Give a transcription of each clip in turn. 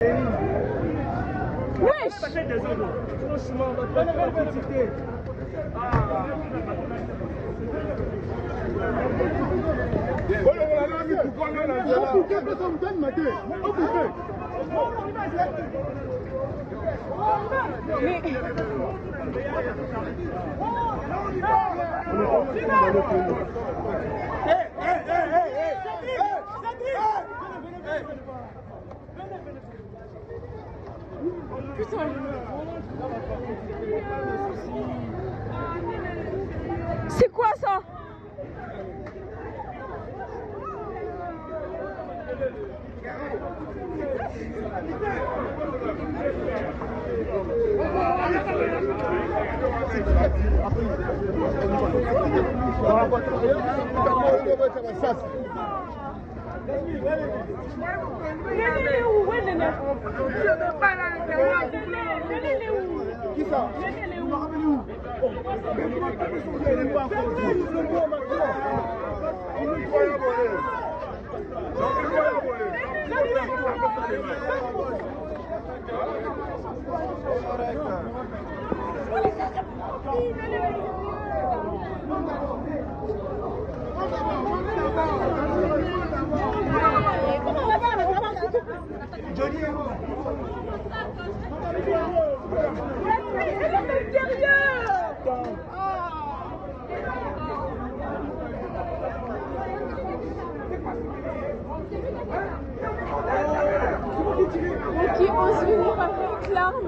Wesh! C'est quoi ça? Qui ose venir avec l'arme.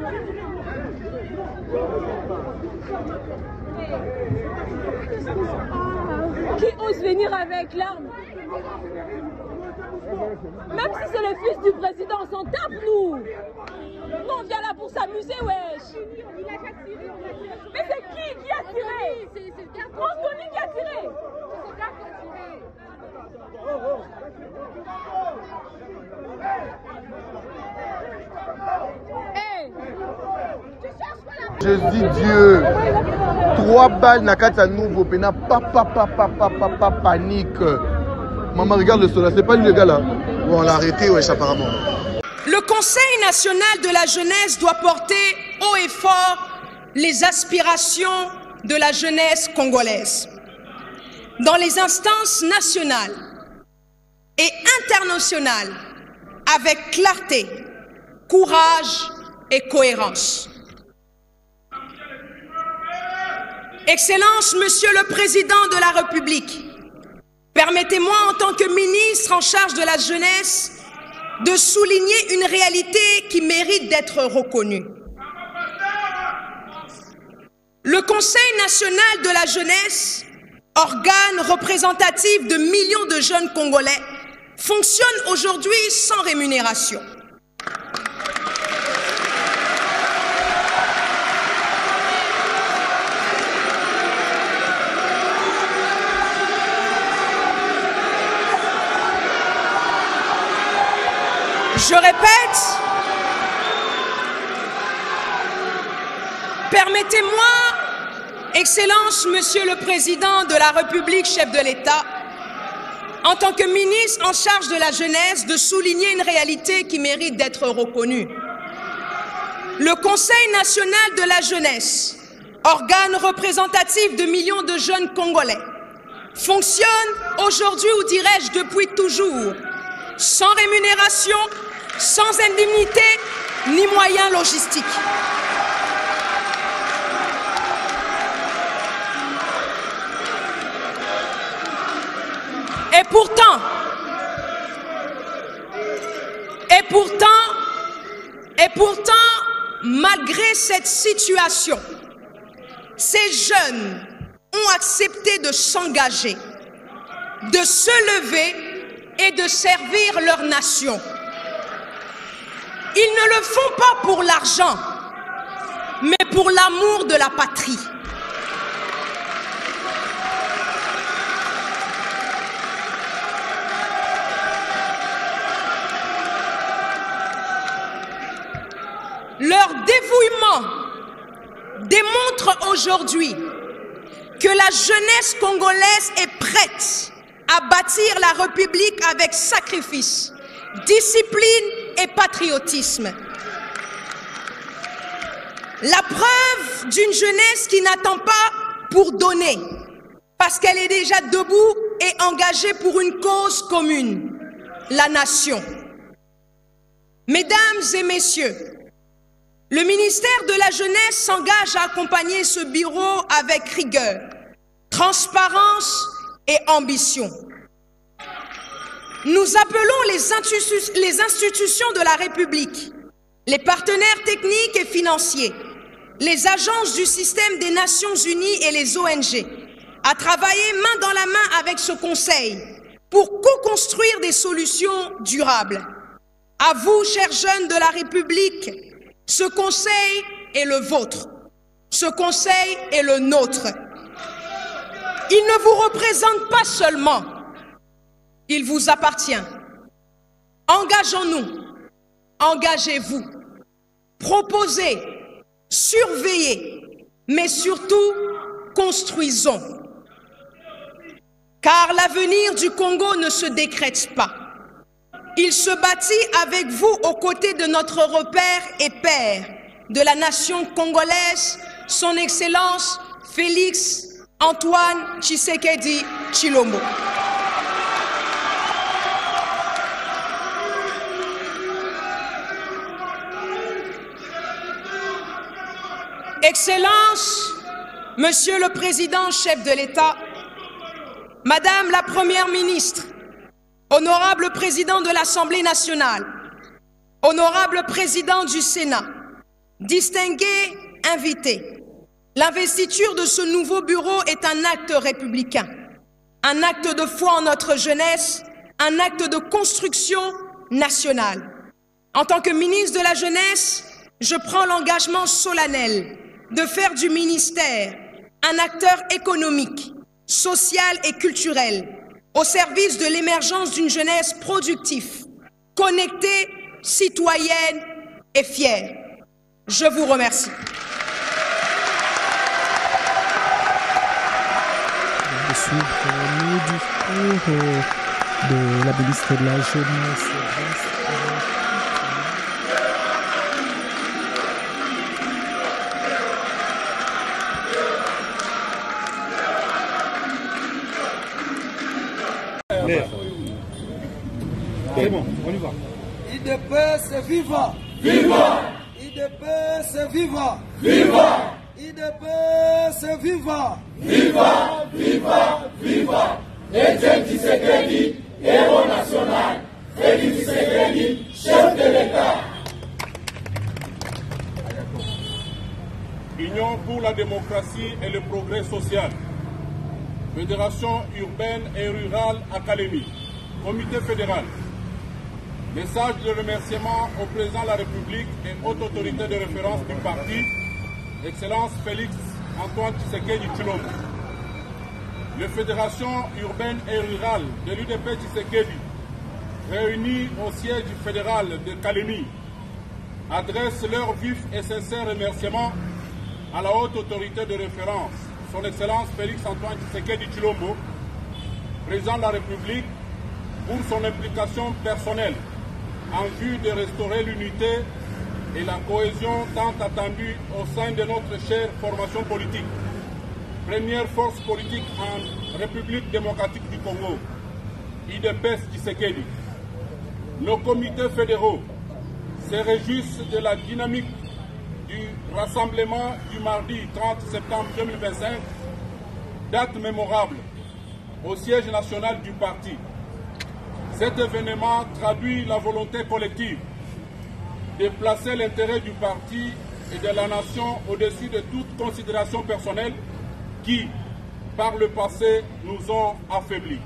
Qui ose venir avec l'arme. Même si c'est le fils du président, on s'en tape, nous. Nous, on vient là pour s'amuser, wesh. Il a qu'à tirer, on a tiré. Mais c'est qui a tiré? C'est le gars. Anthony qui a tiré. C'est le gars qui a tiré. Hey. Je dis Dieu, 3 balles na kata nouveau pena papa panique. Maman regarde le soleil, c'est pas lui le gars là. On l'a arrêté wesh apparemment. Le Conseil national de la jeunesse doit porter haut et fort les aspirations de la jeunesse congolaise. Dans les instances nationales et internationales, avec clarté, courage et cohérence. Excellence, Monsieur le Président de la République, permettez-moi en tant que ministre en charge de la jeunesse de souligner une réalité qui mérite d'être reconnue. Le Conseil national de la jeunesse, organe représentatif de millions de jeunes Congolais, fonctionne aujourd'hui sans rémunération. Je répète, permettez-moi, Excellence, Monsieur le Président de la République, chef de l'État, en tant que ministre en charge de la jeunesse, de souligner une réalité qui mérite d'être reconnue. Le Conseil national de la jeunesse, organe représentatif de millions de jeunes Congolais, fonctionne aujourd'hui, ou dirais-je depuis toujours, sans rémunération, sans indemnité, ni moyens logistiques. Et pourtant, malgré cette situation, ces jeunes ont accepté de s'engager, de se lever et de servir leur nation. Ils ne le font pas pour l'argent, mais pour l'amour de la patrie. Leur dévouement démontre aujourd'hui que la jeunesse congolaise est prête à bâtir la République avec sacrifice, discipline et patriotisme. La preuve d'une jeunesse qui n'attend pas pour donner, parce qu'elle est déjà debout et engagée pour une cause commune, la nation. Mesdames et messieurs, le ministère de la Jeunesse s'engage à accompagner ce bureau avec rigueur, transparence et ambition. Nous appelons les institutions de la République, les partenaires techniques et financiers, les agences du système des Nations Unies et les ONG à travailler main dans la main avec ce Conseil pour co-construire des solutions durables. À vous, chers jeunes de la République, ce Conseil est le vôtre. Ce Conseil est le nôtre. Il ne vous représente pas seulement, il vous appartient. Engageons-nous, engagez-vous, proposez, surveillez, mais surtout construisons. Car l'avenir du Congo ne se décrète pas. Il se bâtit avec vous aux côtés de notre repère et père de la nation congolaise, son Excellence Félix Antoine Tshisekedi Tshilombo. Excellence, Monsieur le Président, chef de l'État, Madame la Première ministre, Honorable Président de l'Assemblée nationale, Honorable Président du Sénat, distingués invités, l'investiture de ce nouveau bureau est un acte républicain, un acte de foi en notre jeunesse, un acte de construction nationale. En tant que ministre de la Jeunesse, je prends l'engagement solennel de faire du ministère un acteur économique, social et culturel au service de l'émergence d'une jeunesse productive, connectée, citoyenne et fière. Je vous remercie. Le discours de la ministre de la Jeunesse. C'est bon, on y va. IDPS viva! Viva! IDPS viva! Viva! IDPS viva! Viva! Viva! Viva! Etienne Tshisekedi, héros national. Félix Tshisekedi, chef de l'État. Union pour la démocratie et le progrès social. Fédération urbaine et rurale académique. Comité fédéral. Message de remerciement au président de la République et haute autorité de référence du parti, Excellence Félix Antoine Tshisekedi Tshilombo. Les fédérations urbaines et rurales de l'UDP Tshisekedi, réunies au siège fédéral de Kalemi, adressent leurs vifs et sincères remerciements à la haute autorité de référence, son Excellence Félix Antoine Tshisekedi Tshilombo, président de la République, pour son implication personnelle en vue de restaurer l'unité et la cohésion tant attendue au sein de notre chère formation politique, première force politique en République démocratique du Congo, IDPS Tshisekedi. Nos comités fédéraux se réjouissent de la dynamique du rassemblement du mardi 30 septembre 2025, date mémorable au siège national du parti. Cet événement traduit la volonté collective de placer l'intérêt du parti et de la nation au-dessus de toute considération personnelle qui, par le passé, nous ont affaiblis.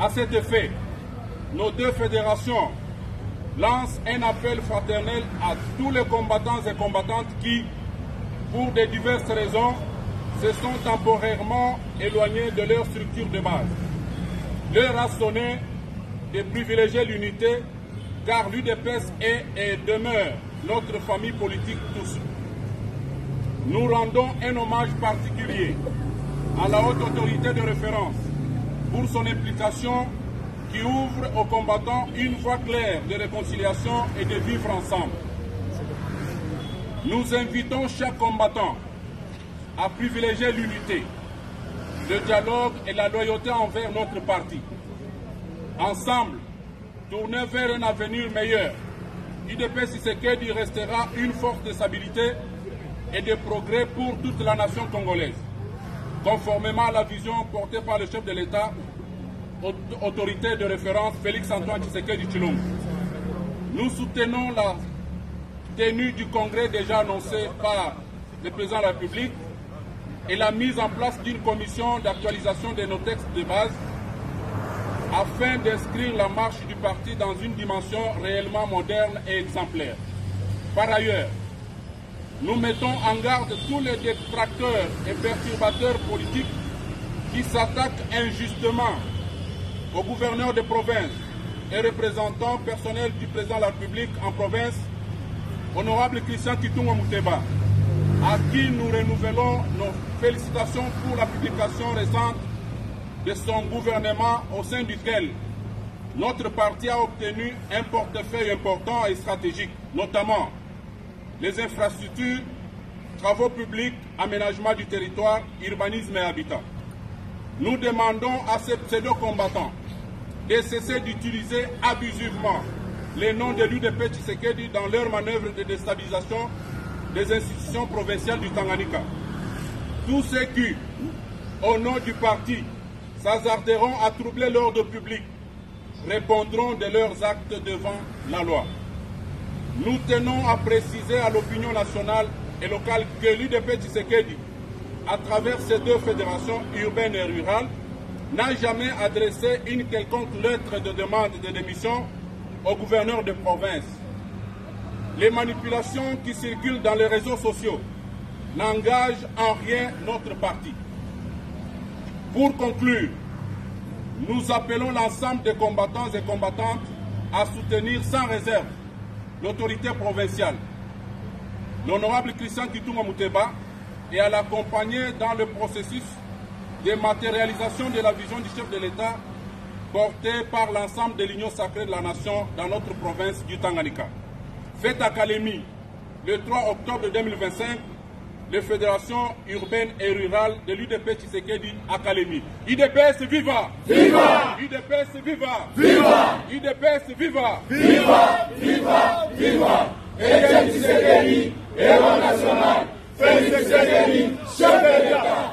À cet effet, nos deux fédérations lancent un appel fraternel à tous les combattants et combattantes qui, pour de diverses raisons, se sont temporairement éloignés de leur structure de base. L'heure a sonné de privilégier l'unité, car l'UDPS est et demeure notre famille politique tous. Nous rendons un hommage particulier à la haute autorité de référence pour son implication qui ouvre aux combattants une voie claire de réconciliation et de vivre ensemble. Nous invitons chaque combattant à privilégier l'unité, le dialogue et la loyauté envers notre parti. Ensemble, tourner vers un avenir meilleur, UDPS Tshisekedi restera une force de stabilité et de progrès pour toute la nation congolaise, conformément à la vision portée par le chef de l'État, autorité de référence Félix-Antoine Tshisekedi Tshilombo. Nous soutenons la tenue du congrès déjà annoncé par le président de la République et la mise en place d'une commission d'actualisation de nos textes de base afin d'inscrire la marche du parti dans une dimension réellement moderne et exemplaire. Par ailleurs, nous mettons en garde tous les détracteurs et perturbateurs politiques qui s'attaquent injustement aux gouverneurs de province et représentants personnels du président de la République en province, honorable Christian Kitungwa Muteba, à qui nous renouvelons nos félicitations pour la publication récente de son gouvernement au sein duquel notre parti a obtenu un portefeuille important et stratégique, notamment les infrastructures, travaux publics, aménagement du territoire, urbanisme et habitat. Nous demandons à ces pseudo-combattants de cesser d'utiliser abusivement les noms de l'UDP Tshisekedi dans leurs manœuvres de déstabilisation des institutions provinciales du Tanganyika. Tous ceux qui, au nom du parti, s'hasarderont à troubler l'ordre public répondront de leurs actes devant la loi. Nous tenons à préciser à l'opinion nationale et locale que l'UDP Tshisekedi, à travers ces deux fédérations urbaines et rurales, n'a jamais adressé une quelconque lettre de demande de démission au gouverneur de province. Les manipulations qui circulent dans les réseaux sociaux n'engagent en rien notre parti. Pour conclure, nous appelons l'ensemble des combattants et combattantes à soutenir sans réserve l'autorité provinciale, l'honorable Christian Kitungwa Muteba, et à l'accompagner dans le processus de matérialisation de la vision du chef de l'État portée par l'ensemble de l'Union sacrée de la nation dans notre province du Tanganyika. Fête à Kalemi, le 3 octobre 2025, les fédérations urbaines et rurales de l'UDP Tshisekedi à Kalemi. UDPS viva! Viva! UDPS viva! Viva! UDPS viva! Viva! Viva! Viva! Etienne Tshisekedi, héros national. Félix Tshisekedi, chef de l'État.